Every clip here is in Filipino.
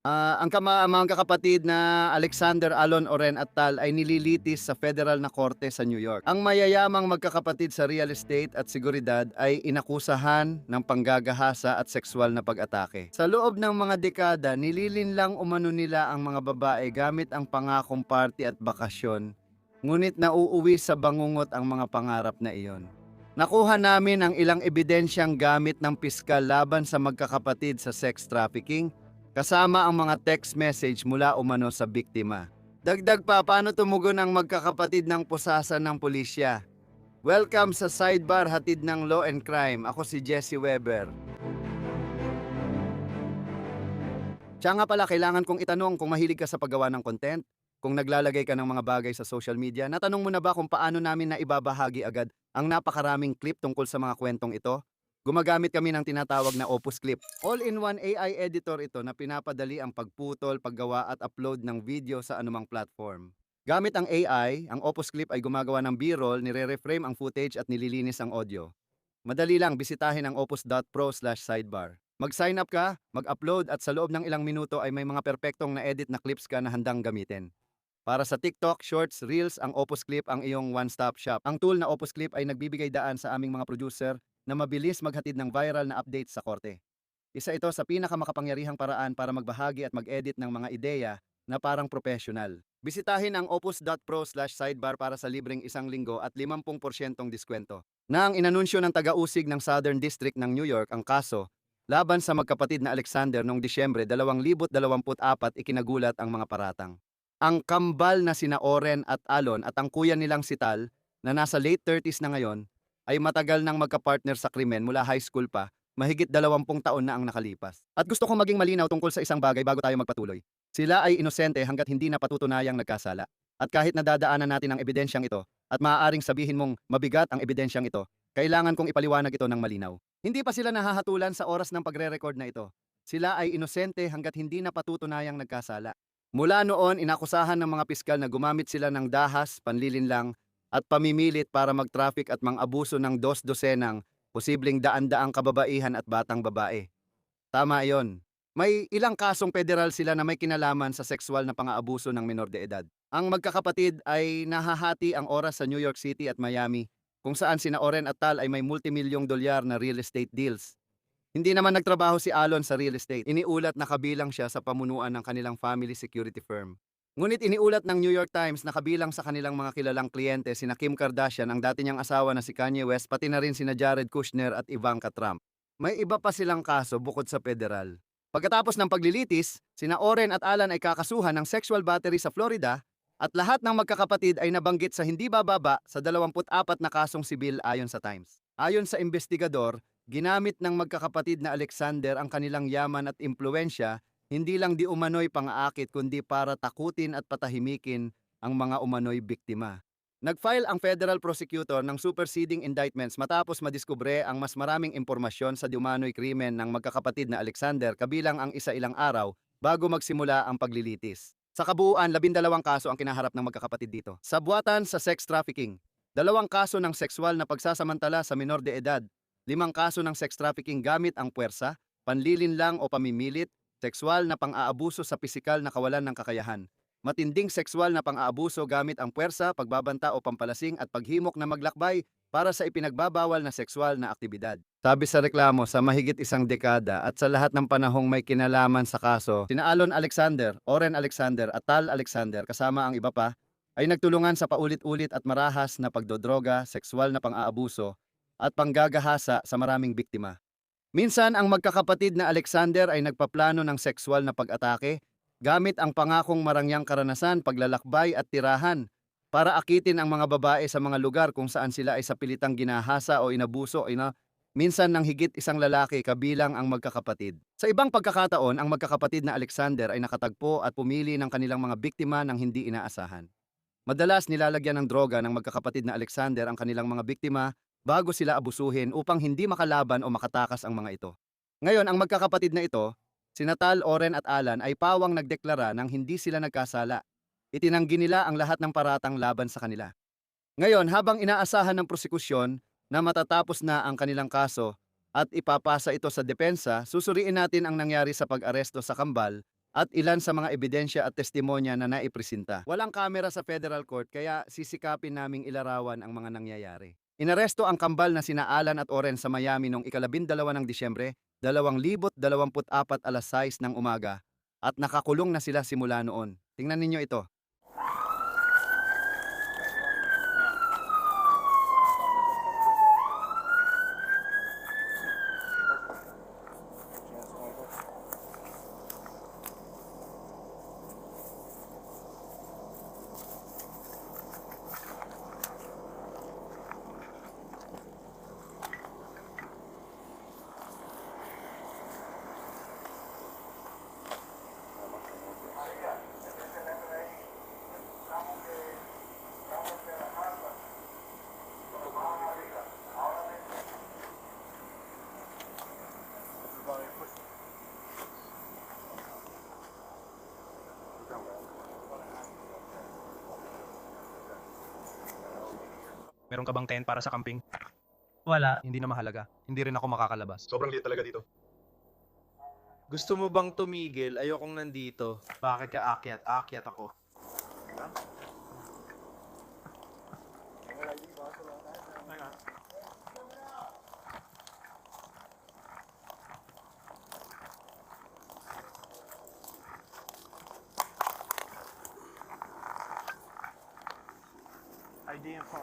Ang mga kakapatid na Alexander, Alon, Oren at Tal ay nililitis sa federal na korte sa New York. Ang mayayamang magkakapatid sa real estate at seguridad ay inakusahan ng panggagahasa at sexual na pag-atake. Sa loob ng mga dekada, nililinlang umano nila ang mga babae gamit ang pangakong party at bakasyon, ngunit nauuwi sa bangungot ang mga pangarap na iyon. Nakuha namin ang ilang ebidensyang gamit ng piskal laban sa magkakapatid sa sex trafficking, kasama ang mga text message mula umano sa biktima. Dagdag pa, paano tumugon ang magkakapatid ng pusasan ng pulisya? Welcome sa Sidebar, hatid ng Law and Crime. Ako si Jesse Weber. Siya nga pala, kailangan kong itanong kung mahilig ka sa paggawa ng content, kung naglalagay ka ng mga bagay sa social media. Natanong mo na ba kung paano namin na ibabahagi agad ang napakaraming clip tungkol sa mga kwentong ito? Gumagamit kami ng tinatawag na Opus Clip. All-in-one AI editor ito na pinapadali ang pagputol, paggawa at upload ng video sa anumang platform. Gamit ang AI, ang Opus Clip ay gumagawa ng B-roll, nire-reframe ang footage at nililinis ang audio. Madali lang, bisitahin ang opus.pro/sidebar. Mag-sign up ka, mag-upload at sa loob ng ilang minuto ay may mga perpektong na-edit na clips ka na handang gamitin. Para sa TikTok, Shorts, Reels, ang Opus Clip ang iyong one-stop shop. Ang tool na Opus Clip ay nagbibigay daan sa aming mga producer na mabilis maghatid ng viral na updates sa korte. Isa ito sa pinakamakapangyarihang paraan para magbahagi at mag-edit ng mga ideya na parang professional. Bisitahin ang opus.pro/sidebar para sa libreng isang linggo at 50% diskwento. Nang inanunsyo ng taga-usig ng Southern District ng New York ang kaso laban sa magkapatid na Alexander noong Disyembre 2024, ikinagulat ang mga paratang. Ang kambal na sina Oren at Alon at ang kuya nilang si Tal, na nasa late 30s na ngayon, ay matagal nang magka-partner sa krimen mula high school pa, mahigit 20 taon na ang nakalipas. At gusto kong maging malinaw tungkol sa isang bagay bago tayo magpatuloy. Sila ay inosente hanggat hindi napatutunayang nagkasala. At kahit nadadaanan natin ang ebidensyang ito, at maaaring sabihin mong mabigat ang ebidensyang ito, kailangan kong ipaliwanag ito ng malinaw. Hindi pa sila nahahatulan sa oras ng pagre-record na ito. Sila ay inosente hanggat hindi napatutunayang nagkasala. Mula noon, inakusahan ng mga piskal na gumamit sila ng dahas, panlilinlang, at pamimilit para mag-traffic at mang-abuso ng dos-dosenang posibleng daan-daang kababaihan at batang babae. Tama iyon. May ilang kasong federal sila na may kinalaman sa sexual na pang-aabuso ng menor de edad. Ang magkakapatid ay nahahati ang oras sa New York City at Miami, kung saan sina Oren at Tal ay may multimilyong dolyar na real estate deals. Hindi naman nagtrabaho si Alon sa real estate. Iniulat na kabilang siya sa pamunuan ng kanilang family security firm. Ngunit iniulat ng New York Times na kabilang sa kanilang mga kilalang kliyente sina Kim Kardashian, ang dati niyang asawa na si Kanye West, pati na rin sina Jared Kushner at Ivanka Trump. May iba pa silang kaso bukod sa federal. Pagkatapos ng paglilitis, sina Oren at Alan ay kakasuhan ng sexual battery sa Florida at lahat ng magkakapatid ay nabanggit sa hindi bababa sa 24 na kasong sibil ayon sa Times. Ayon sa investigador, ginamit ng magkakapatid na Alexander ang kanilang yaman at impluensya hindi lang di umano'y pang-aakit kundi para takutin at patahimikin ang mga umano'y biktima. Nag-file ang federal prosecutor ng superseding indictments matapos madiskubre ang mas maraming impormasyon sa di umano'y krimen ng magkakapatid na Alexander kabilang ang isa-ilang araw bago magsimula ang paglilitis. Sa kabuuan, 12 kaso ang kinaharap ng magkakapatid dito. Sa buwatan sa sex trafficking, 2 kaso ng sexual na pagsasamantala sa menor de edad, 5 kaso ng sex trafficking gamit ang puwersa, panlilinlang o pamimilit, sexual na pang-aabuso sa pisikal na kawalan ng kakayahan, matinding sexual na pang-aabuso gamit ang puwersa, pagbabanta o pampalasing at paghimok na maglakbay para sa ipinagbabawal na sexual na aktibidad. Sabi sa reklamo, sa mahigit isang dekada at sa lahat ng panahong may kinalaman sa kaso, sina Alon Alexander, Oren Alexander at Tal Alexander kasama ang iba pa, ay nagtulungan sa paulit-ulit at marahas na pagdodroga, sexual na pang-aabuso at panggagahasa sa maraming biktima. Minsan ang magkakapatid na Alexander ay nagpaplano ng sexual na pag-atake gamit ang pangakong marangyang karanasan, paglalakbay at tirahan para akitin ang mga babae sa mga lugar kung saan sila ay sapilitang ginahasa o inabuso minsan ng higit isang lalaki kabilang ang magkakapatid. Sa ibang pagkakataon, ang magkakapatid na Alexander ay nakatagpo at pumili ng kanilang mga biktima ng hindi inaasahan. Madalas nilalagyan ng droga ng magkakapatid na Alexander ang kanilang mga biktima bago sila abusuhin upang hindi makalaban o makatakas ang mga ito. Ngayon, ang magkakapatid na ito, sina Tal, Oren at Alan ay pawang nagdeklara ng hindi sila nagkasala. Itinanggi nila ang lahat ng paratang laban sa kanila. Ngayon, habang inaasahan ng prosekusyon na matatapos na ang kanilang kaso at ipapasa ito sa depensa, susuriin natin ang nangyari sa pag-aresto sa kambal at ilan sa mga ebidensya at testimonya na naipresenta. Walang kamera sa federal court kaya sisikapin naming ilarawan ang mga nangyayari. Inaresto ang kambal na sina Alan at Oren sa Miami noong 12 ng Disyembre, 2024 alas 6 ng umaga at nakakulong na sila simula noon. Tingnan ninyo ito. Meron ka bang tent para sa camping? Wala. Hindi na mahalaga. Hindi rin ako makakalabas. Sobrang liit talaga dito. Gusto mo bang tumigil? Ayokong nandito. Bakit ka akyat? Akyat ako. Idea ko.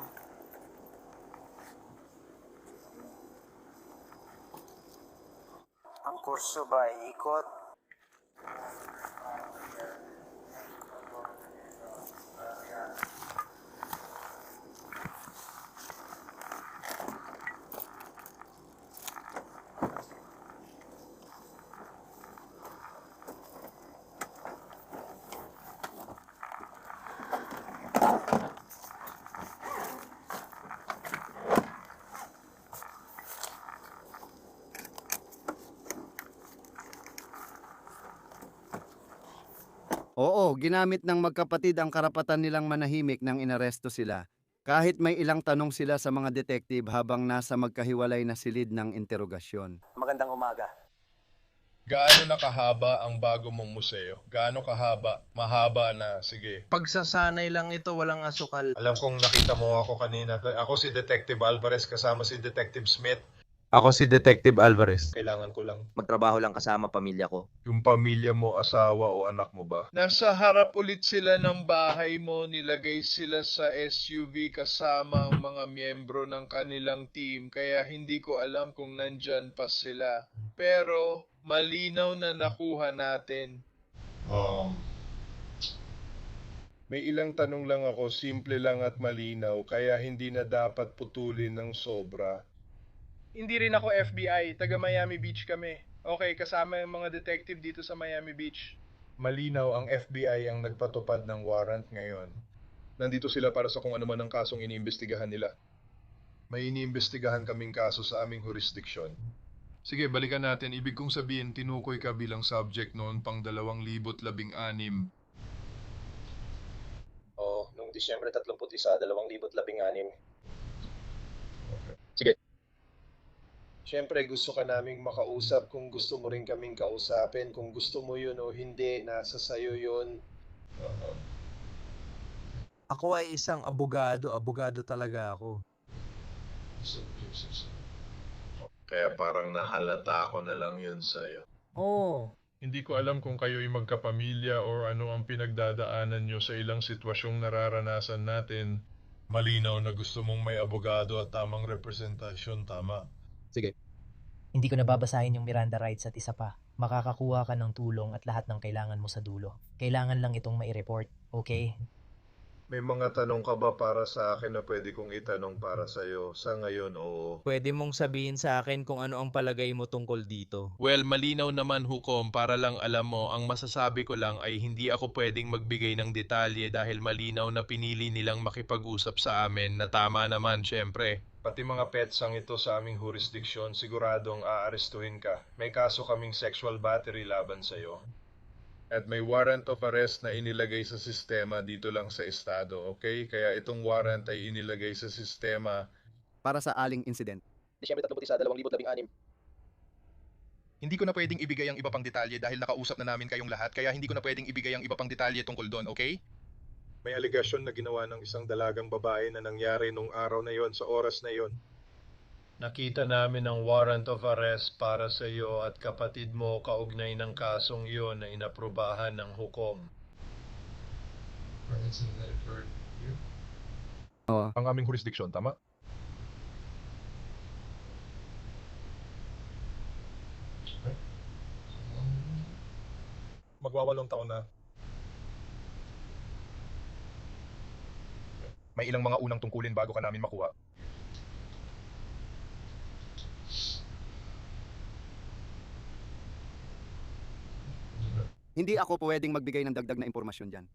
Ang kurso ba ay ikot? Oo, ginamit ng magkapatid ang karapatan nilang manahimik nang inaresto sila. Kahit may ilang tanong sila sa mga detective habang nasa magkahiwalay na silid ng interogasyon. Magandang umaga. Gaano na kahaba ang bago mong museo? Gaano kahaba? Mahaba na, sige. Pagsasanay lang ito, walang asukal. Alam kong nakita mo ako kanina. Ako si Detective Alvarez kasama si Detective Smith. Ako si Detective Alvarez. Kailangan ko lang. Magtrabaho lang kasama pamilya ko. Yung pamilya mo, asawa o anak mo ba? Nasa harap ulit sila ng bahay mo, nilagay sila sa SUV kasama ang mga miyembro ng kanilang team, kaya hindi ko alam kung nandyan pa sila. Pero malinaw na nakuha natin. May ilang tanong lang ako, simple lang at malinaw, kaya hindi na dapat putulin ng sobra. Hindi rin ako FBI, taga Miami Beach kami. Okay, kasama yung mga detective dito sa Miami Beach. Malinaw ang FBI ang nagpatupad ng warrant ngayon. Nandito sila para sa kung ano man ang kasong iniimbestigahan nila. May iniimbestigahan kaming kaso sa aming jurisdiction. Sige, balikan natin. Ibig kong sabihin, tinukoy ka bilang subject noon pang 2016. Oo, noong Disyembre 31, 2016. Siyempre, gusto ka naming makausap kung gusto mo rin kaming kausapin. Kung gusto mo yun o hindi, nasa sayo yun. Ako ay isang abogado. Abogado talaga ako. Kaya parang nahalata ko na lang yun sa'yo. Oo. Hindi ko alam kung kayo'y magkapamilya o ano ang pinagdadaanan nyo sa ilang sitwasyong nararanasan natin. Malinaw na gusto mong may abogado at tamang representasyon, tama? Hindi ko nababasahin yung Miranda rights at isa pa. Makakakuha ka ng tulong at lahat ng kailangan mo sa dulo. Kailangan lang itong mai-report, okay? May mga tanong ka ba para sa akin na pwede kong itanong para sa'yo? Sa ngayon, oo. Pwede mong sabihin sa akin kung ano ang palagay mo tungkol dito. Well, malinaw naman hukom, para lang alam mo, ang masasabi ko lang ay hindi ako pwedeng magbigay ng detalye dahil malinaw na pinili nilang makipag-usap sa amin na tama naman, syempre. Pati mga petsang ito sa aming jurisdiksyon, siguradong aarestuhin ka. May kaso kaming sexual battery laban sa'yo. At may warrant of arrest na inilagay sa sistema dito lang sa estado, okay? Kaya itong warrant ay inilagay sa sistema. Para sa aling incident. Disyembre 31, 2016. Hindi ko na pwedeng ibigay ang iba pang detalye dahil nakausap na namin kayong lahat, kaya hindi ko na pwedeng ibigay ang iba pang detalye tungkol doon, okay? May aligasyon na ginawa ng isang dalagang babae na nangyari nung araw na yon sa oras na yon. Nakita namin ang warrant of arrest para sa iyo at kapatid mo kaugnay ng kasong iyon na inaprubahan ng hukom. Oo. Ang aming jurisdiksyon, tama? Magwawalong taon na. May ilang mga unang tungkulin bago ka namin makuha. Hindi ako pwedeng magbigay ng dagdag na impormasyon dyan.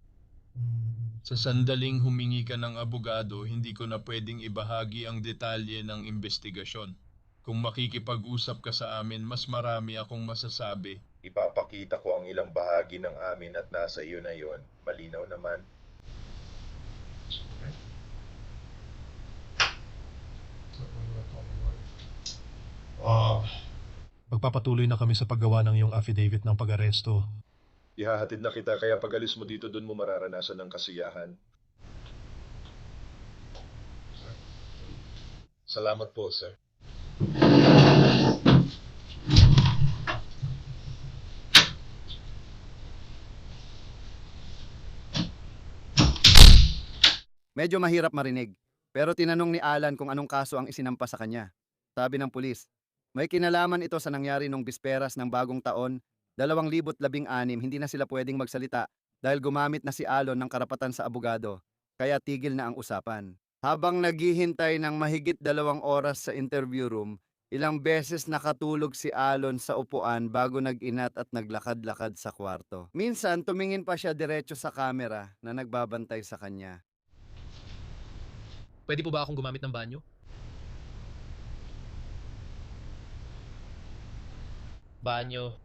Sa sandaling humingi ka ng abogado, hindi ko na pwedeng ibahagi ang detalye ng investigasyon. Kung makikipag-usap ka sa amin, mas marami akong masasabi. Ipapakita ko ang ilang bahagi ng amin at nasa iyo na yon. Malinaw naman. Magpapatuloy na kami sa paggawa ng iyong affidavit ng pag-aresto. Ihahatid na kita kaya pag alis mo dito doon mo mararanasan ng kasiyahan. Salamat po, sir. Medyo mahirap marinig, pero tinanong ni Alan kung anong kaso ang isinampa sa kanya. Sabi ng pulis, may kinalaman ito sa nangyari nung bisperas ng bagong taon, 2016, hindi na sila pwedeng magsalita dahil gumamit na si Alon ng karapatan sa abogado, kaya tigil na ang usapan. Habang naghihintay ng mahigit 2 oras sa interview room, ilang beses nakatulog si Alon sa upuan bago nag-inat at naglakad-lakad sa kwarto. Minsan tumingin pa siya diretso sa kamera na nagbabantay sa kanya. Pwede po ba akong gumamit ng banyo? Banyo.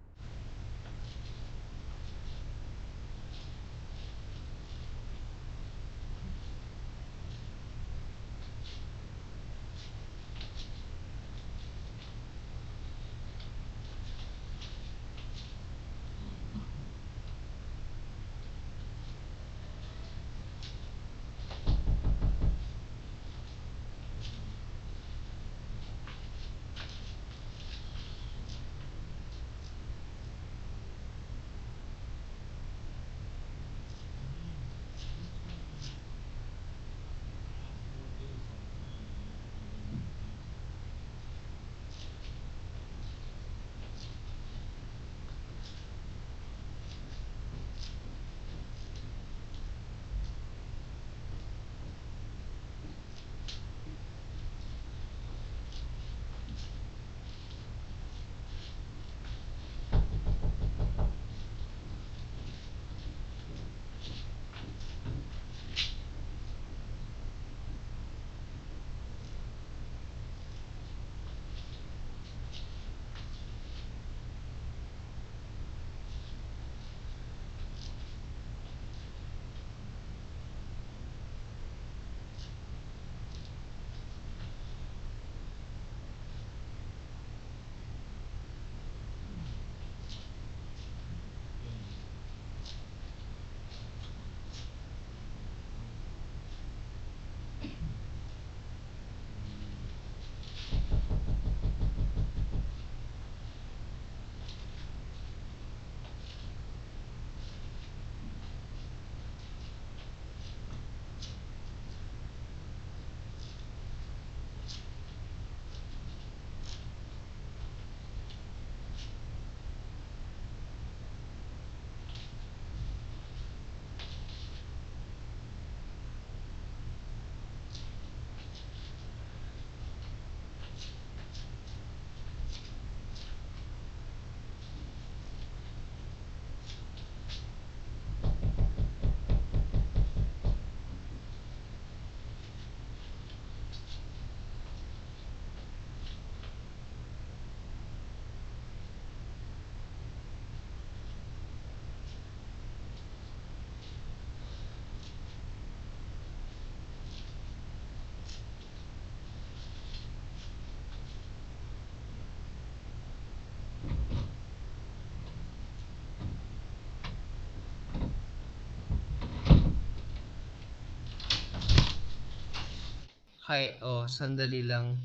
Sandali lang.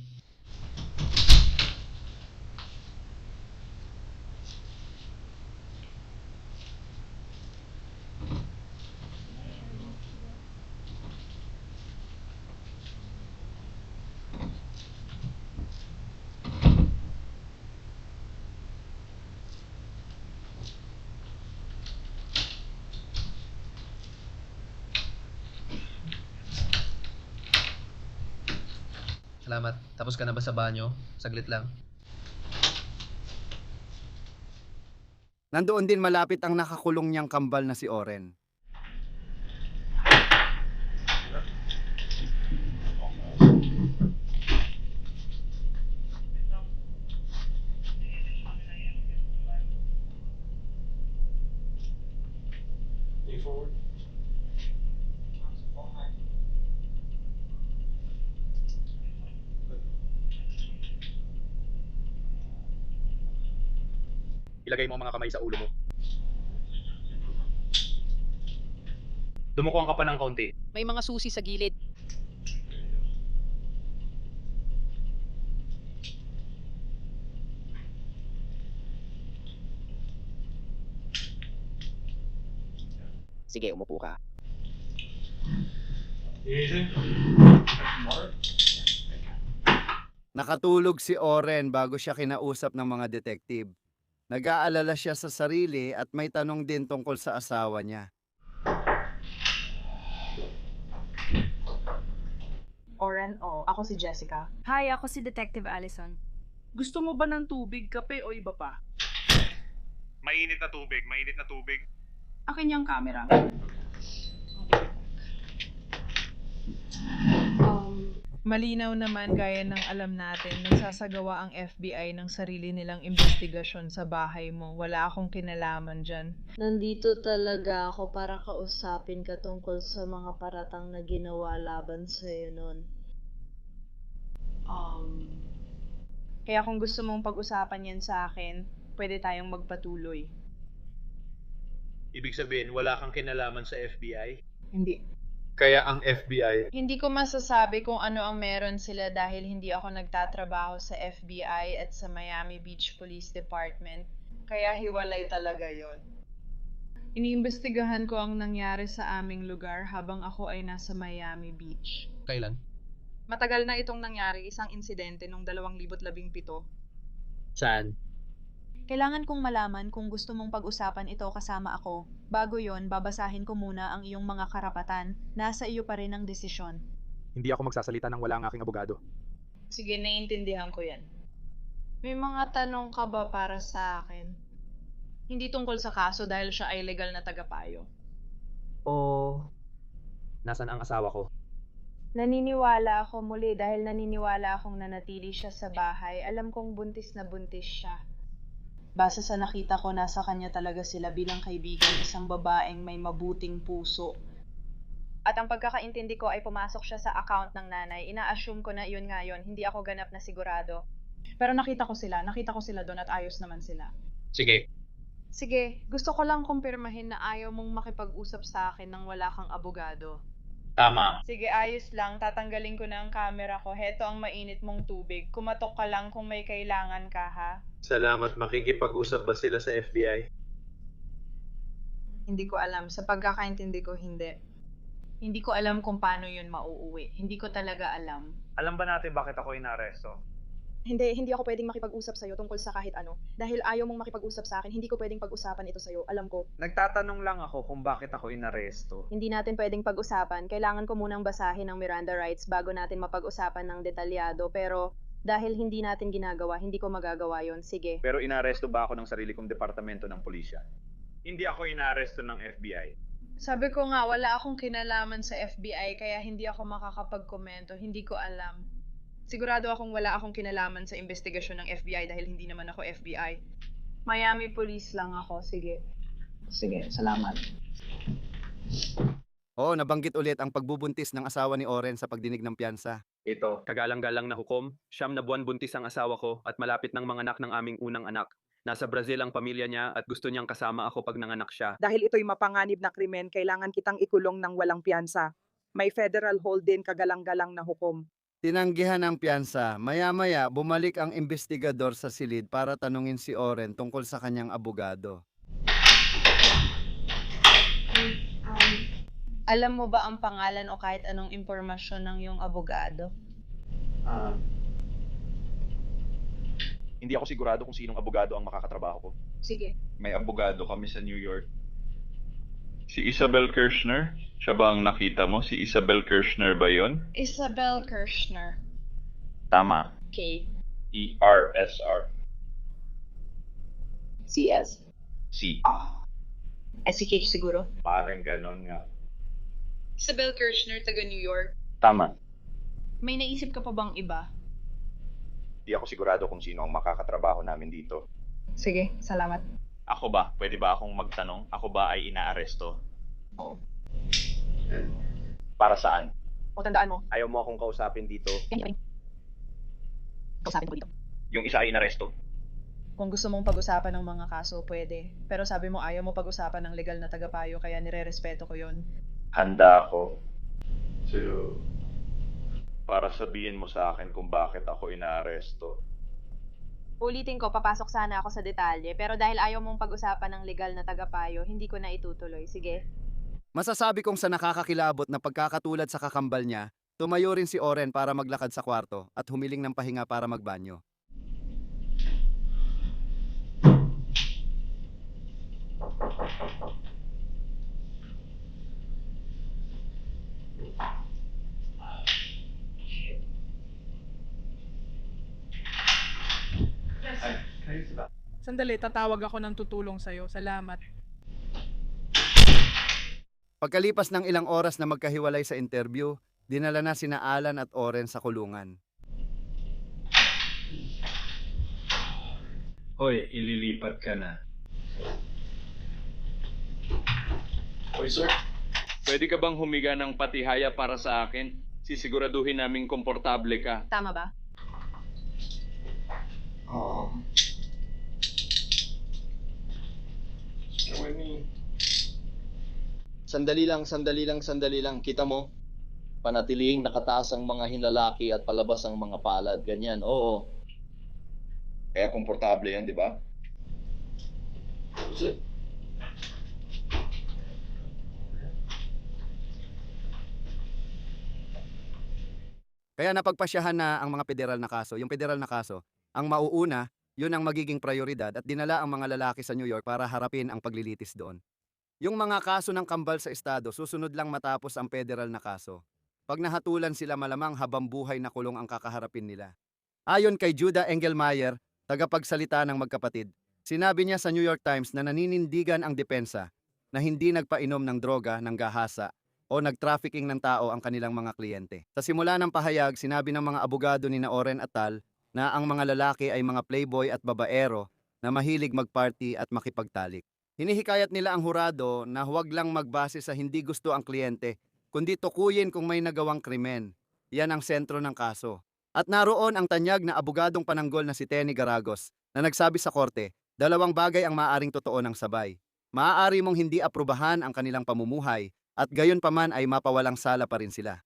Salamat. Tapos ka na ba sa banyo? Saglit lang. Nandoon din malapit ang nakakulong niyang kambal na si Oren. Ilagay mo ang mga kamay sa ulo mo. Dumukuhan ka pa ng kaunti. May mga susi sa gilid. Sige, umupo ka. Nakatulog si Oren bago siya kinausap ng mga detective. Nag-aalala siya sa sarili at may tanong din tungkol sa asawa niya. Oren, ako si Jessica. Hi, ako si Detective Allison. Gusto mo ba ng tubig, kape o iba pa? Mainit na tubig, mainit na tubig. Akin yung camera. Malinaw naman gaya ng alam natin, nagsasagawa ang FBI ng sarili nilang investigasyon sa bahay mo. Wala akong kinalaman dyan. Nandito talaga ako para kausapin ka tungkol sa mga paratang na ginawa laban sa'yo nun. Kaya kung gusto mong pag-usapan yan sa akin, pwede tayong magpatuloy. Ibig sabihin, wala kang kinalaman sa FBI? Hindi. Kaya ang FBI... Hindi ko masasabi kung ano ang meron sila dahil hindi ako nagtatrabaho sa FBI at sa Miami Beach Police Department. Kaya hiwalay talaga yon. Iniimbestigahan ko ang nangyari sa aming lugar habang ako ay nasa Miami Beach. Kailan? Matagal na itong nangyari, isang insidente noong 2017. Saan? Kailangan kong malaman kung gusto mong pag-usapan ito kasama ako. Bago yon, babasahin ko muna ang iyong mga karapatan. Nasa iyo pa rin ang desisyon. Hindi ako magsasalita nang wala ang aking abogado. Sige, naiintindihan ko yan. May mga tanong ka ba para sa akin? Hindi tungkol sa kaso dahil siya ay legal na tagapayo. Nasaan ang asawa ko? Naniniwala ako muli dahil naniniwala akong nanatili siya sa bahay. Alam kong buntis na buntis siya. Base sa nakita ko, nasa kanya talaga sila bilang kaibigan, isang babaeng may mabuting puso. At ang pagkakaintindi ko ay pumasok siya sa account ng nanay. Ina-assume ko na yun nga yun, hindi ako ganap na sigurado. Pero nakita ko sila doon at ayos naman sila. Sige. Sige, gusto ko lang kumpirmahin na ayaw mong makipag-usap sa akin nang wala kang abogado. Tama. Sige, ayos lang. Tatanggalin ko na ang camera ko. Heto ang mainit mong tubig. Kumatok ka lang kung may kailangan ka, ha? Salamat, makikipag-usap ba sila sa FBI? Hindi ko alam. Sa pagkakaintindi ko, hindi. Hindi ko alam kung paano yun mauuwi. Hindi ko talaga alam. Alam ba natin bakit ako inaresto? Hindi ako pwedeng makipag-usap sa'yo tungkol sa kahit ano. Dahil ayaw mong makipag-usap sa akin, hindi ko pwedeng pag-usapan ito sa'yo. Alam ko. Nagtatanong lang ako kung bakit ako inaresto. Hindi natin pwedeng pag-usapan. Kailangan ko munang basahin ang Miranda rights bago natin mapag-usapan ng detalyado. Pero dahil hindi natin ginagawa, hindi ko magagawa yon. Sige. Pero inaresto ba ako ng sarili kong departamento ng pulisya? Hindi ako inaresto ng FBI. Sabi ko nga, wala akong kinalaman sa FBI kaya hindi ako makakapag-komento. Hindi ko alam. Sigurado akong wala akong kinalaman sa investigasyon ng FBI dahil hindi naman ako FBI. Miami Police lang ako. Sige. Sige, salamat. Oo, nabanggit ulit ang pagbubuntis ng asawa ni Oren sa pagdinig ng piyansa. Ito, kagalang-galang na hukom, 9 na buwan buntis ang asawa ko at malapit ng mga anak ng aming unang anak. Nasa Brazil ang pamilya niya at gusto niyang kasama ako pag nanganak siya. Dahil ito'y mapanganib na krimen, kailangan kitang ikulong ng walang piyansa. May federal hold din kagalang-galang na hukom. Tinanggihan ang piyansa. Maya-maya, bumalik ang investigador sa silid para tanungin si Oren tungkol sa kanyang abogado. Alam mo ba ang pangalan o kahit anong impormasyon ng iyong abogado? Hindi ako sigurado kung sinong abogado ang makakatrabaho ko. Sige. May abogado kami sa New York. Si Isabel Kirshner? Siya ba ang nakita mo? Si Isabel Kirshner ba yon? Isabel Kirshner. Tama. K. E-R-S-R. CS. C. SCH siguro. Parang ganon nga. Isabel Kirshner, taga New York. Tama. May naisip ka pa bang iba? Hindi ako sigurado kung sino ang makakatrabaho namin dito. Sige, salamat. Ako ba? Pwede ba akong magtanong? Ako ba ay inaaresto? Oo. Para saan? O tandaan mo, Ayaw mo akong kausapin dito. kausapin ko dito. Yung isa ay inaresto? Kung gusto mong pag-usapan ng mga kaso, pwede. Pero sabi mo ayaw mo pag-usapan ng legal na tagapayo, kaya nire-respeto ko yon. Handa ako. So, para sabihin mo sa akin kung bakit ako inaaresto. Ulitin ko, papasok sana ako sa detalye, pero dahil ayaw mong pag-usapan ng legal na tagapayo, hindi ko na itutuloy. Sige. Masasabi kong sa nakakakilabot na pagkakatulad sa kakambal niya, tumayo rin si Oren para maglakad sa kwarto at humiling ng pahinga para magbanyo. Sandali, tatawag ako ng tutulong sa'yo. Salamat. Pagkalipas ng ilang oras na magkahiwalay sa interview, dinala na sina Alan at Oren sa kulungan. Hoy, ililipat ka na. Hoy sir, pwede ka bang humiga ng patihaya para sa akin? Sisiguraduhin naming komportable ka. Tama ba? Sandali lang. Kita mo? Panatiling nakataas ang mga hinlalaki at palabas ang mga palad. Ganyan, oo. Kaya komportable yan, di ba? Kaya napagpasyahan na ang mga federal na kaso. Yung federal na kaso, ang mauuna, yun ang magiging prioridad at dinala ang mga lalaki sa New York para harapin ang paglilitis doon. Yung mga kaso ng kambal sa estado, susunod lang matapos ang federal na kaso. Pag nahatulan sila, malamang habang buhay na kulong ang kakaharapin nila. Ayon kay Judah Engelmeyer, tagapagsalita ng magkapatid, sinabi niya sa New York Times na naninindigan ang depensa na hindi nagpainom ng droga, ng gahasa o nag-trafficking ng tao ang kanilang mga kliyente. Sa simula ng pahayag, sinabi ng mga abogado ni Oren at Tal na ang mga lalaki ay mga playboy at babaero na mahilig magparty at makipagtalik. Hinihikayat nila ang hurado na huwag lang magbase sa hindi gusto ang kliyente, kundi tukuyin kung may nagawang krimen. Yan ang sentro ng kaso. At naroon ang tanyag na abogadong pananggol na si Tenny Garagos na nagsabi sa korte, dalawang bagay ang maaaring totoo ng sabay. Maaari mong hindi aprubahan ang kanilang pamumuhay at gayon paman ay mapawalang sala pa rin sila.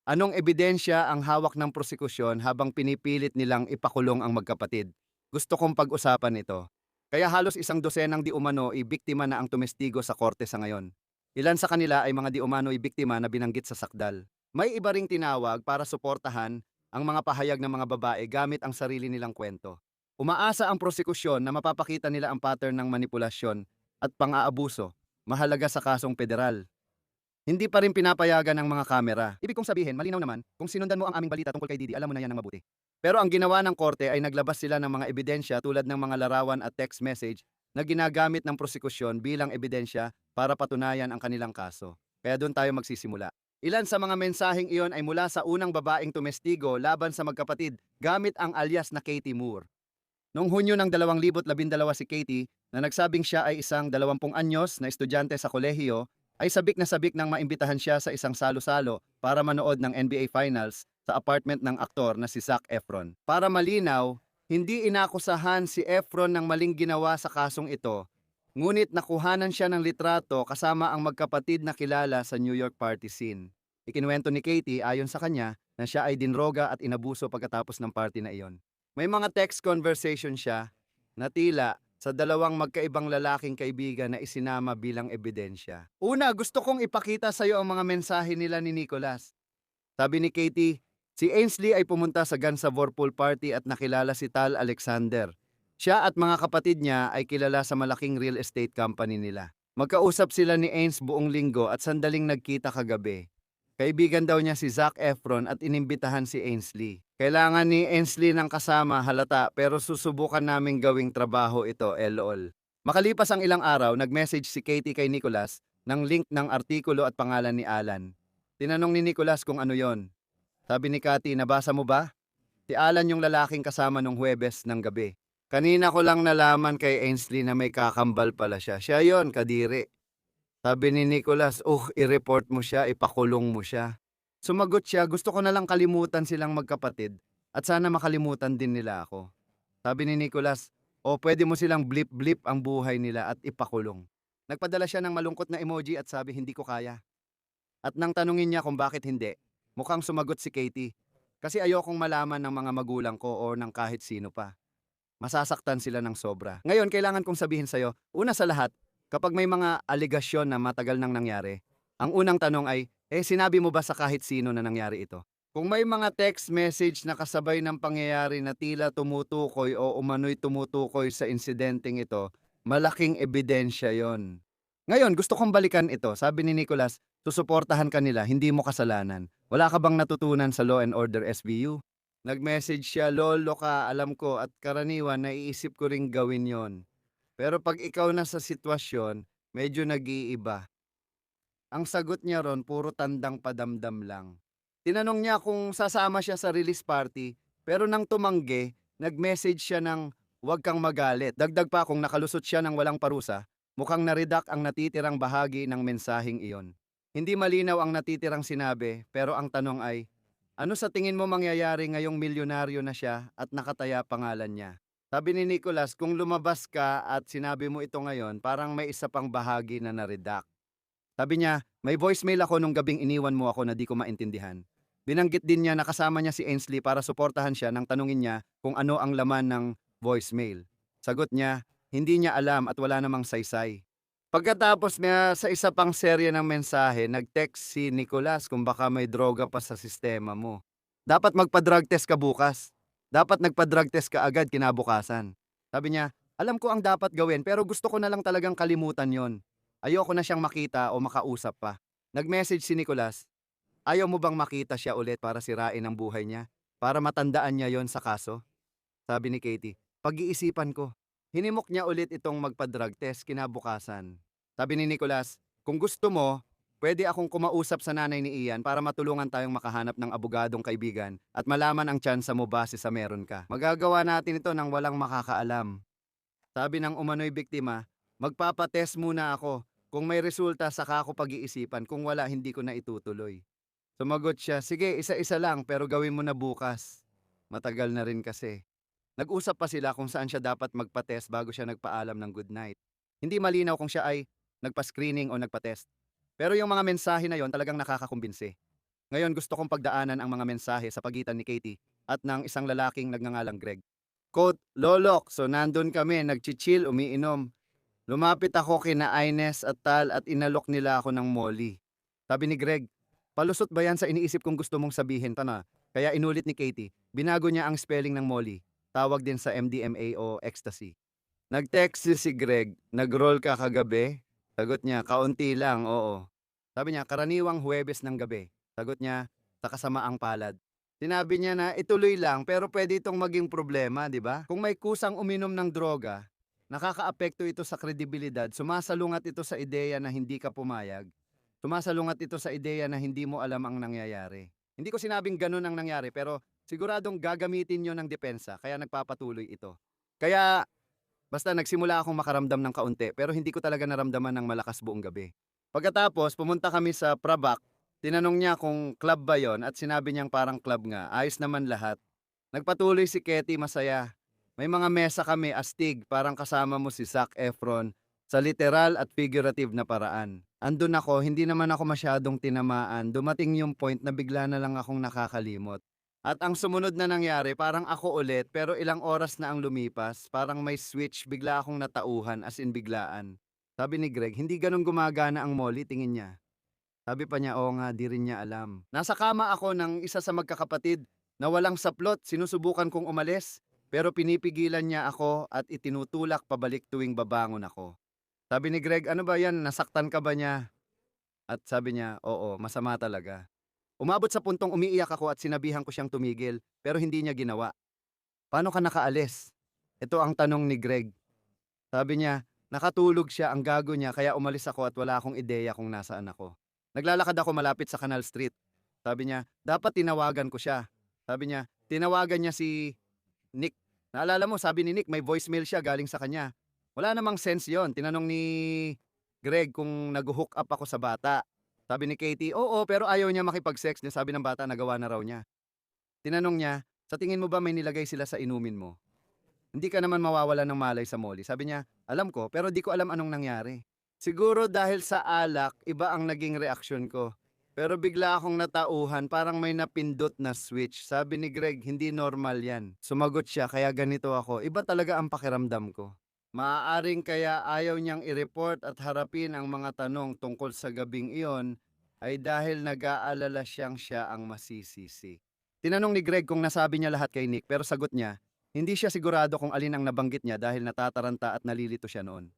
Anong ebidensya ang hawak ng prosekusyon habang pinipilit nilang ipakulong ang magkapatid? Gusto kong pag-usapan ito. Kaya halos 100 di umano ibiktima na ang tumestigo sa korte sa ngayon. Ilan sa kanila ay mga di umano ibiktima na binanggit sa sakdal. May iba ring tinawag para suportahan ang mga pahayag ng mga babae gamit ang sarili nilang kwento. Umaasa ang prosekusyon na mapapakita nila ang pattern ng manipulasyon at pang-aabuso, mahalaga sa kasong federal. Hindi pa rin pinapayagan ng mga kamera. Ibig kong sabihin, malinaw naman, kung sinundan mo ang aming balita tungkol kay Didi, alam mo na yan ng mabuti. Pero ang ginawa ng korte ay naglabas sila ng mga ebidensya tulad ng mga larawan at text message na ginagamit ng prosekusyon bilang ebidensya para patunayan ang kanilang kaso. Kaya doon tayo magsisimula. Ilan sa mga mensaheng iyon ay mula sa unang babaeng tumestigo laban sa magkapatid gamit ang alias na Katie Moore. Noong Hunyo ng 2012 si Katie na nagsabing siya ay isang 20 anyos na estudyante sa kolehiyo ay sabik na sabik nang maimbitahan siya sa isang salo-salo para manood ng NBA Finals sa apartment ng aktor na si Zac Efron. Para malinaw, hindi inakusahan si Efron ng maling ginawa sa kasong ito, ngunit nakuhanan siya ng litrato kasama ang magkapatid na kilala sa New York party scene. Ikinuwento ni Katie ayon sa kanya na siya ay dinroga at inabuso pagkatapos ng party na iyon. May mga text conversation siya na tila sa dalawang magkaibang lalaking kaibigan na isinama bilang ebidensya. Una, gusto kong ipakita sa iyo ang mga mensahe nila ni Nicholas. Sabi ni Katie, si Ainsley ay pumunta sa Gansa Vorpal Party at nakilala si Tal Alexander. Siya at mga kapatid niya ay kilala sa malaking real estate company nila. Magkausap sila ni Ains buong linggo at sandaling nagkita kagabi. Kaibigan daw niya si Zac Efron at inimbitahan si Ainsley. Kailangan ni Ainsley ng kasama halata pero susubukan naming gawing trabaho ito, lol. Makalipas ang ilang araw, nag-message si Katie kay Nicholas ng link ng artikulo at pangalan ni Alan. Tinanong ni Nicholas kung ano yon. Sabi ni Katie, nabasa mo ba? Si Alan yung lalaking kasama nung Huwebes ng gabi. Kanina ko lang nalaman kay Ainsley na may kakambal pala siya. Siya yon, kadiri. Sabi ni Nicholas, i-report mo siya, ipakulong mo siya. Sumagot siya, gusto ko na lang kalimutan silang magkapatid at sana makalimutan din nila ako. Sabi ni Nicholas, pwede mo silang blip-blip ang buhay nila at ipakulong. Nagpadala siya ng malungkot na emoji at sabi, hindi ko kaya. At nang tanungin niya kung bakit hindi, mukhang sumagot si Katie, kasi ayokong malaman ng mga magulang ko o ng kahit sino pa. Masasaktan sila ng sobra. Ngayon, kailangan kong sabihin sa'yo, una sa lahat, kapag may mga aligasyon na matagal nang nangyari, ang unang tanong ay, sinabi mo ba sa kahit sino na nangyari ito? Kung may mga text message na kasabay ng pangyayari na tila tumutukoy o umano'y tumutukoy sa insidenteng ito, malaking ebidensya yon. Ngayon, gusto kong balikan ito. Sabi ni Nicholas, susuportahan ka nila, hindi mo kasalanan. Wala ka bang natutunan sa Law and Order SVU? Nag-message siya, lolo ka, alam ko, at karaniwan, naiisip ko ring gawin yon. Pero pag ikaw na sa sitwasyon, medyo nag-iiba. Ang sagot niya ron, puro tandang padamdam lang. Tinanong niya kung sasama siya sa release party, pero nang tumanggi, nag-message siya ng huwag kang magalit. Dagdag pa kung nakalusot siya ng walang parusa, mukhang naridak ang natitirang bahagi ng mensaheng iyon. Hindi malinaw ang natitirang sinabi, pero ang tanong ay, ano sa tingin mo mangyayari ngayong milyonaryo na siya at nakataya pangalan niya? Sabi ni Nicholas, kung lumabas ka at sinabi mo ito ngayon, parang may isa pang bahagi na naridak. Sabi niya, may voicemail ako nung gabing iniwan mo ako na di ko maintindihan. Binanggit din niya na kasama niya si Ainsley para suportahan siya nang tanungin niya kung ano ang laman ng voicemail. Sagot niya, hindi niya alam at wala namang saysay. Pagkatapos niya sa isa pang serye ng mensahe, nag-text si Nicholas kung baka may droga pa sa sistema mo. Dapat magpa-drug test ka bukas. Dapat nagpa-drug test ka agad kinabukasan. Sabi niya, alam ko ang dapat gawin pero gusto ko na lang talagang kalimutan yon. Ayoko na siyang makita o makausap pa. Nag-message si Nicholas, ayaw mo bang makita siya ulit para sirain ang buhay niya? Para matandaan niya yon sa kaso? Sabi ni Katie, pag-iisipan ko. Hinimok niya ulit itong magpa-drug test kinabukasan. Sabi ni Nicholas, kung gusto mo, pwede akong kumausap sa nanay ni Ian para matulungan tayong makahanap ng abogadong kaibigan at malaman ang tsansa mo base sa meron ka. Magagawa natin ito nang walang makakaalam. Sabi ng umano'y biktima, magpapatest muna ako. Kung may resulta, saka ako pag-iisipan. Kung wala, hindi ko na itutuloy. Sumagot siya, sige, isa-isa lang pero gawin mo na bukas. Matagal na rin kasi. Nag-usap pa sila kung saan siya dapat magpa-test bago siya nagpaalam ng good night. Hindi malinaw kung siya ay nagpa-screening o nagpa-test. Pero yung mga mensahe na yon talagang nakakakumbinsi. Ngayon gusto kong pagdaanan ang mga mensahe sa pagitan ni Katie at ng isang lalaking nagngangalang Greg. Quote, Lolok, so nandun kami, nagchichill, umiinom. Lumapit ako kina Ines at Tal at inalok nila ako ng Molly. Sabi ni Greg, palusot ba yan sa iniisip kong gusto mong sabihin pa na? Kaya inulit ni Katie, binago niya ang spelling ng Molly. Tawag din sa MDMA o ecstasy. Nag-text si Greg, nag-roll ka kagabi? Sagot niya, kaunti lang, oo. Sabi niya, karaniwang Huwebes ng gabi. Sagot niya, sa kasamaang palad. Sinabi niya na ituloy lang pero pwede itong maging problema, di ba? Kung may kusang uminom ng droga, nakakaapekto ito sa kredibilidad, sumasalungat ito sa ideya na hindi ka pumayag. Sumasalungat ito sa ideya na hindi mo alam ang nangyayari. Hindi ko sinabing ganun ang nangyari pero siguradong gagamitin nyo ng depensa kaya nagpapatuloy ito. Kaya basta nagsimula akong makaramdam ng kaunti pero hindi ko talaga naramdaman ng malakas buong gabi. Pagkatapos pumunta kami sa Prabak, tinanong niya kung club ba yon at sinabi niyang parang club nga, ayos naman lahat. Nagpatuloy si Katie masaya. May mga mesa kami astig parang kasama mo si Zac Efron sa literal at figurative na paraan. andun ako, hindi naman ako masyadong tinamaan. Dumating yung point na bigla na lang akong nakakalimot. At ang sumunod na nangyari, parang ako ulit, pero ilang oras na ang lumipas, parang may switch, bigla akong natauhan, as in biglaan. Sabi ni Greg, hindi ganun gumagana ang Molly, tingin niya. Sabi pa niya, oo nga, di rin niya alam. Nasa kama ako ng isa sa magkakapatid na walang saplot, sinusubukan kong umalis, pero pinipigilan niya ako at itinutulak pabalik tuwing babangon ako. Sabi ni Greg, ano ba yan, nasaktan ka ba niya? At sabi niya, oo, masama talaga. Umabot sa puntong umiiyak ako at sinabihan ko siyang tumigil, pero hindi niya ginawa. Paano ka nakaalis? Ito ang tanong ni Greg. Sabi niya, nakatulog siya, ang gago niya, kaya umalis ako at wala akong ideya kung nasaan ako. Naglalakad ako malapit sa Canal Street. Sabi niya, dapat tinawagan ko siya. Sabi niya, tinawagan niya si Nick. Naalala mo, sabi ni Nick, may voicemail siya galing sa kanya. Wala namang sense yon. Tinanong ni Greg kung nag-hook up ako sa bata. Sabi ni Katie, oo, pero ayaw niya makipag-sex niya. Sabi ng bata, nagawa na raw niya. Tinanong niya, sa tingin mo ba may nilagay sila sa inumin mo? Hindi ka naman mawawala ng malay sa Molly. Sabi niya, alam ko, pero di ko alam anong nangyari. Siguro dahil sa alak, iba ang naging reaksyon ko. Pero bigla akong natauhan, parang may napindot na switch. Sabi ni Greg, hindi normal yan. Sumagot siya, kaya ganito ako. Iba talaga ang pakiramdam ko. Maaaring kaya ayaw niyang i-report at harapin ang mga tanong tungkol sa gabing iyon ay dahil nag-aalala siyang siya ang masisisi. Tinanong ni Greg kung nasabi niya lahat kay Nick, pero sagot niya, hindi siya sigurado kung alin ang nabanggit niya dahil natataranta at nalilito siya noon.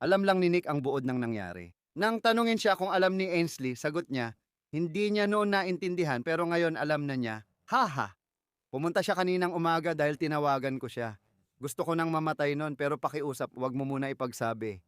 Alam lang ni Nick ang buod ng nangyari. Nang tanungin siya kung alam ni Ainsley, sagot niya, hindi niya noon naintindihan pero ngayon alam na niya. Haha! Pumunta siya kaninang umaga dahil tinawagan ko siya. Gusto ko nang mamatay noon pero pakiusap, wag mo muna ipagsabi.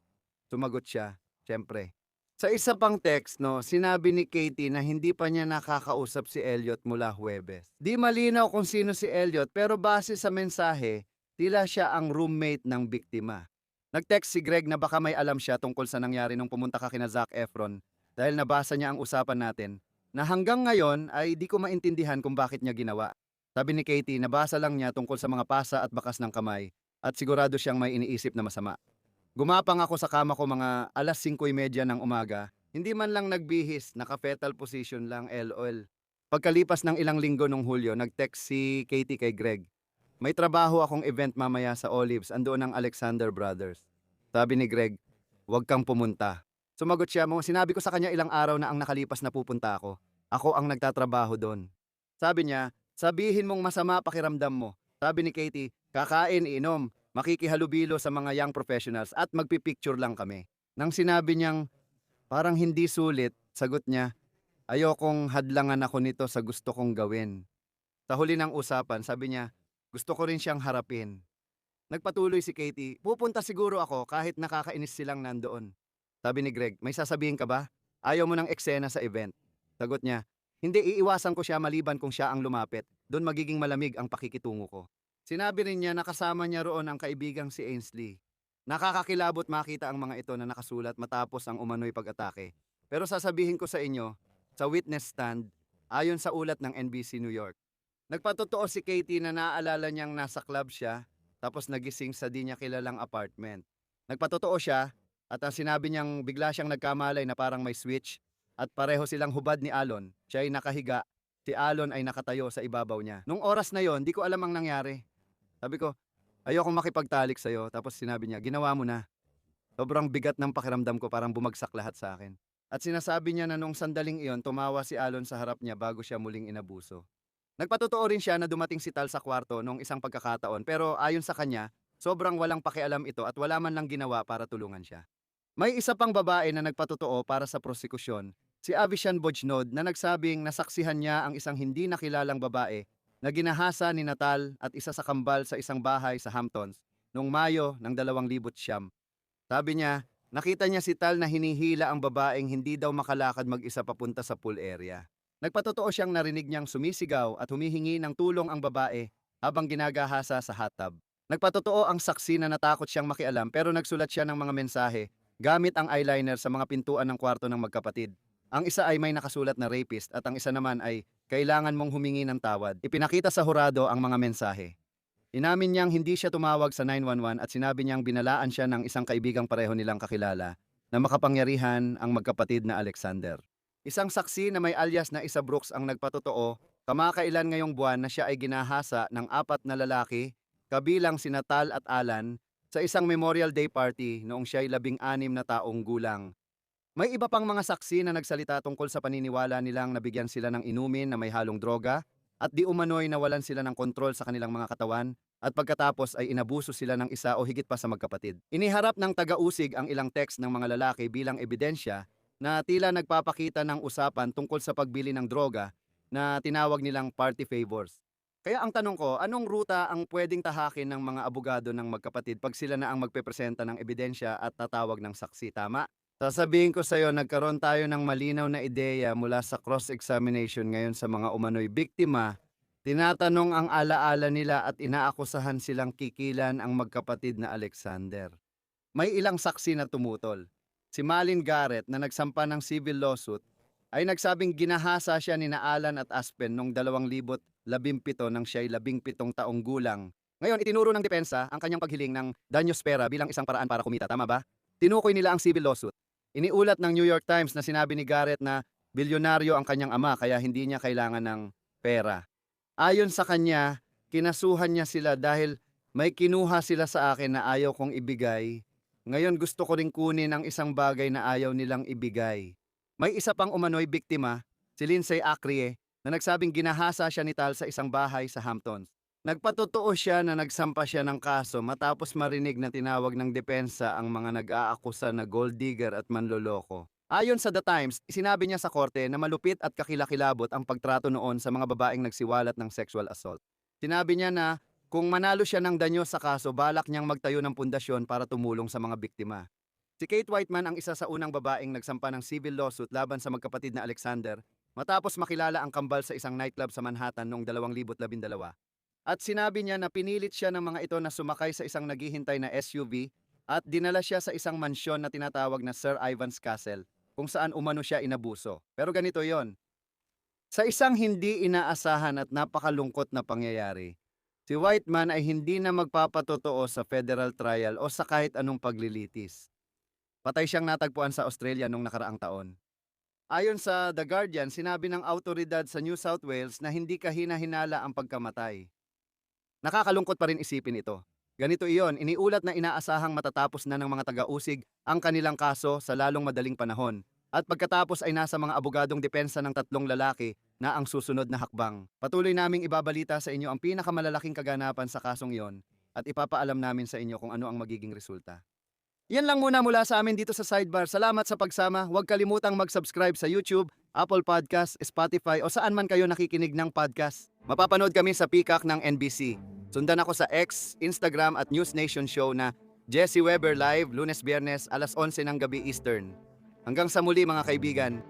Sumagot siya, syempre. Sa isa pang text, sinabi ni Katie na hindi pa niya nakakausap si Elliot mula Huwebes. Di malinaw kung sino si Elliot pero base sa mensahe, tila siya ang roommate ng biktima. Nag-text si Greg na baka may alam siya tungkol sa nangyari nung pumunta ka kina Zac Efron dahil nabasa niya ang usapan natin na hanggang ngayon ay di ko maintindihan kung bakit niya ginawa. Sabi ni Katie, nabasa lang niya tungkol sa mga pasa at bakas ng kamay at sigurado siyang may iniisip na masama. Gumapang ako sa kama ko mga alas 5:30 ng umaga, hindi man lang nagbihis, naka-fetal position lang, LOL. Pagkalipas ng ilang linggo nung Hulyo, nag-text si Katie kay Greg. May trabaho akong event mamaya sa Olives, andoon ang Alexander Brothers. Sabi ni Greg, huwag kang pumunta. Sumagot siya, sinabi ko sa kanya ilang araw na ang nakalipas na pupunta ako. Ako ang nagtatrabaho doon. Sabi niya, sabihin mong masama pakiramdam mo. Sabi ni Katie, kakain, iinom, makikihalubilo sa mga young professionals at magpipicture lang kami. Nang sinabi niyang parang hindi sulit, sagot niya, ayokong hadlangan ako nito sa gusto kong gawin. Sa huli ng usapan, sabi niya, gusto ko rin siyang harapin. Nagpatuloy si Katie, pupunta siguro ako kahit nakakainis silang nandoon. Sabi ni Greg, may sasabihin ka ba? Ayaw mo ng eksena sa event. Sagot niya, hindi, iiwasan ko siya maliban kung siya ang lumapit. Doon magiging malamig ang pakikitungo ko. Sinabi rin niya na kasama niya roon ang kaibigang si Ainsley. Nakakakilabot makita ang mga ito na nakasulat matapos ang umano'y pag-atake. Pero sasabihin ko sa inyo, sa witness stand, ayon sa ulat ng NBC New York. Nagpatotoo si Katie na naaalala niyang nasa club siya tapos nagising sa di niya kilalang apartment. Nagpatotoo siya at ang sinabi niyang bigla siyang nagkamalay na parang may switch at pareho silang hubad ni Alon. Siya ay nakahiga, si Alon ay nakatayo sa ibabaw niya. Nung oras na yon, di ko alam ang nangyari. Sabi ko, ayokong makipagtalik sa'yo. Tapos sinabi niya, ginawa mo na. Sobrang bigat ng pakiramdam ko, parang bumagsak lahat sa akin. At sinasabi niya na nung sandaling iyon, tumawa si Alon sa harap niya bago siya muling inabuso. Nagpatotoo rin siya na dumating si Tal sa kwarto nung isang pagkakataon pero ayon sa kanya, sobrang walang pakialam ito at wala man lang ginawa para tulungan siya. May isa pang babae na nagpatotoo para sa prosekusyon, si Avishan Bojnod na nagsabing nasaksihan niya ang isang hindi nakilalang babae na ginahasa ni Natal at isa sa kambal sa isang bahay sa Hamptons noong Mayo ng 2009. Sabi niya, nakita niya si Tal na hinihila ang babaeng hindi daw makalakad mag-isa papunta sa pool area. Nagpatotoo siyang narinig niyang sumisigaw at humihingi ng tulong ang babae habang ginagahasa sa hot tub. Nagpatotoo ang saksi na natakot siyang makialam pero nagsulat siya ng mga mensahe gamit ang eyeliner sa mga pintuan ng kwarto ng magkapatid. Ang isa ay may nakasulat na rapist at ang isa naman ay kailangan mong humingi ng tawad. Ipinakita sa hurado ang mga mensahe. Inamin niyang hindi siya tumawag sa 911 at sinabi niyang binalaan siya ng isang kaibigang pareho nilang kakilala na makapangyarihan ang magkapatid na Alexander. Isang saksi na may alias na Isa Brooks ang nagpatotoo, kamakailan ngayong buwan na siya ay ginahasa ng 4 na lalaki, kabilang sina Tal at Alan, sa isang Memorial Day party noong siya ay 16 na taong gulang. May iba pang mga saksi na nagsalita tungkol sa paniniwala nilang nabigyan sila ng inumin na may halong droga at di umano'y nawalan sila ng kontrol sa kanilang mga katawan at pagkatapos ay inabuso sila ng isa o higit pa sa magkapatid. Iniharap ng taga-usig ang ilang text ng mga lalaki bilang ebidensya na tila nagpapakita ng usapan tungkol sa pagbili ng droga na tinawag nilang party favors. Kaya ang tanong ko, anong ruta ang pwedeng tahakin ng mga abogado ng magkapatid pag sila na ang magpepresenta ng ebidensya at tatawag ng saksi, tama? Sasabihin ko sa iyo, nagkaroon tayo ng malinaw na ideya mula sa cross-examination ngayon sa mga umano'y biktima. Tinatanong ang alaala nila at inaakusahan silang kikilan ang magkapatid na Alexander. May ilang saksi na tumutol. Si Malin Garrett na nagsampa ng civil lawsuit ay nagsabing ginahasa siya ni Alan at Aspen noong 2017 nang siya ay 17 taong gulang. Ngayon, itinuro ng depensa ang kanyang paghiling ng danyos pera bilang isang paraan para kumita, tama ba? Tinukoy nila ang civil lawsuit. Iniulat ng New York Times na sinabi ni Garrett na bilyonaryo ang kanyang ama kaya hindi niya kailangan ng pera. Ayon sa kanya, kinasuhan niya sila dahil may kinuha sila sa akin na ayaw kong ibigay. Ngayon gusto ko ring kunin ang isang bagay na ayaw nilang ibigay. May isa pang umano'y biktima, si Lindsay Acrie, na nagsabing ginahasa siya ni Tal sa isang bahay sa Hamptons. Nagpatotoo siya na nagsampa siya ng kaso matapos marinig na tinawag ng depensa ang mga nag-aakusa na gold digger at manloloko. Ayon sa The Times, sinabi niya sa korte na malupit at kakilakilabot ang pagtrato noon sa mga babaeng nagsiwalat ng sexual assault. Sinabi niya na kung manalo siya ng danyo sa kaso, balak niyang magtayo ng pundasyon para tumulong sa mga biktima. Si Kate Whiteman ang isa sa unang babaeng nagsampa ng civil lawsuit laban sa magkapatid na Alexander matapos makilala ang kambal sa isang nightclub sa Manhattan noong 2012. At sinabi niya na pinilit siya ng mga ito na sumakay sa isang naghihintay na SUV at dinala siya sa isang mansyon na tinatawag na Sir Ivan's Castle kung saan umano siya inabuso. Pero ganito yon. Sa isang hindi inaasahan at napakalungkot na pangyayari, si Whiteman ay hindi na magpapatotoo sa federal trial o sa kahit anong paglilitis. Patay siyang natagpuan sa Australia noong nakaraang taon. Ayon sa The Guardian, sinabi ng autoridad sa New South Wales na hindi kahina-hinala ang pagkamatay. Nakakalungkot pa rin isipin ito. Ganito iyon, iniulat na inaasahang matatapos na ng mga taga-usig ang kanilang kaso sa lalong madaling panahon. At pagkatapos ay nasa mga abogadong depensa ng 3 lalaki na ang susunod na hakbang. Patuloy naming ibabalita sa inyo ang pinakamalalaking kaganapan sa kasong iyon at ipapaalam namin sa inyo kung ano ang magiging resulta. Yan lang muna mula sa amin dito sa Sidebar. Salamat sa pagsama. Huwag kalimutang mag-subscribe sa YouTube, Apple Podcast, Spotify o saan man kayo nakikinig ng podcast. Mapapanood kami sa Peacock ng NBC. Sundan ako sa X, Instagram at News Nation show na Jesse Weber Live, Lunes-Biyernes, alas 11 ng gabi Eastern. Hanggang sa muli mga kaibigan.